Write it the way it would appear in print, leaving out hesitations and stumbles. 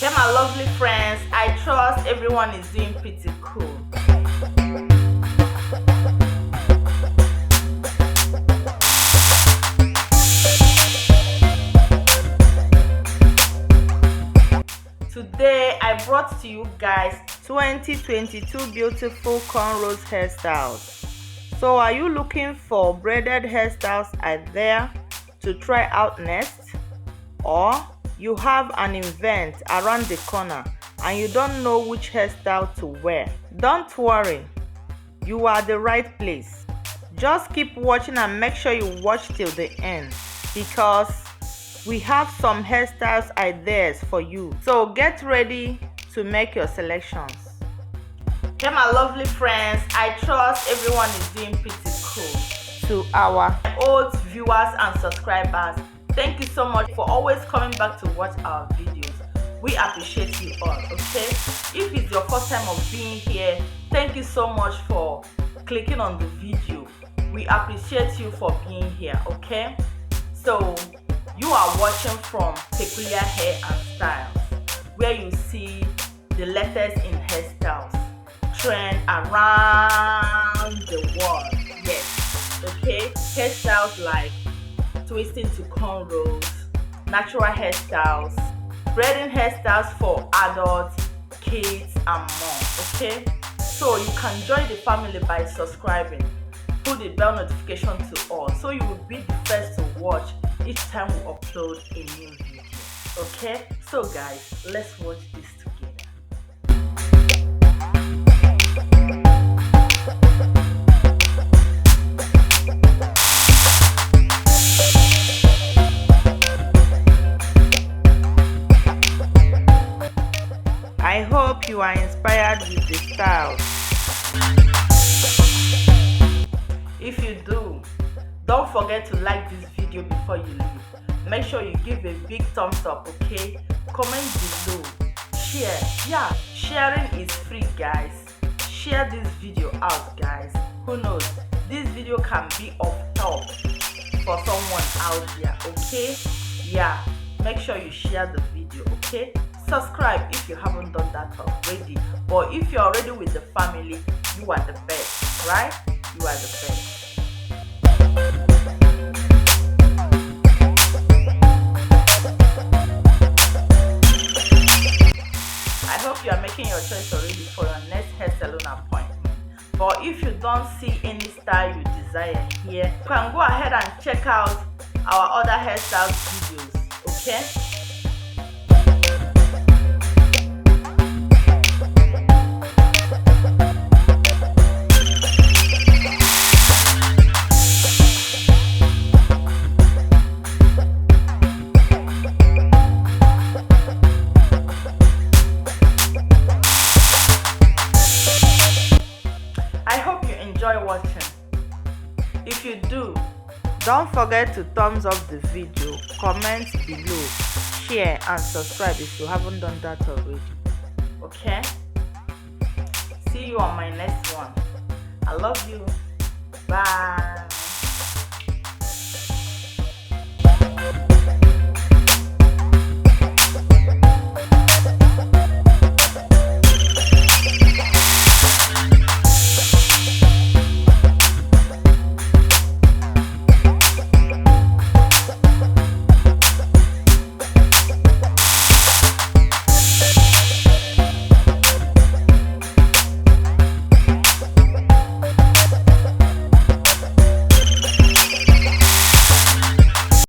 Hey my lovely friends, I trust everyone is doing pretty cool. Today I brought to you guys 2022 beautiful cornrows hairstyles. So are you looking for braided hairstyles out there to try out next? Or you have an event around the corner and you don't know which hairstyle to wear? Don't worry, you are the right place. Just keep watching and make sure you watch till the end, because we have some hairstyles ideas for you. So get ready to make your selections. Hey my lovely friends, I trust everyone is doing pretty cool. To our old viewers and subscribers, thank you so much for always coming back to watch our videos. We appreciate you all, okay? If it's your first time of being here, thank you so much for clicking on the video. We appreciate you for being here, okay? So you are watching from Peculiar Hair and Styles, where you see the latest in hairstyles trend around the world. Yes, okay? Hairstyles like twisting to cornrows, natural hairstyles, braiding hairstyles for adults, kids and more, okay? So you can join the family by subscribing. Put the bell notification to all so you will be the first to watch each time we upload a new video, okay? So guys, let's watch this together. I hope you are inspired with the styles. If you do, don't forget to like this video before you leave. Make sure you give a big thumbs up, okay? Comment below. Share. Yeah, sharing is free, guys. Share this video out, guys. Who knows? This video can be of help for someone out there, okay? Yeah, make sure you share the video, okay? Subscribe if you haven't done that already. But if you're already with the family, you are the best, right? You are the best. I hope you are making your choice already for your next hair salon appointment. But if you don't see any style you desire here, you can go ahead and check out our other hairstyles videos, okay? I hope you enjoy watching. If you do, don't forget to thumbs up the video, comment below, share and subscribe if you haven't done that already, okay? See you on my next one. I love you. Bye.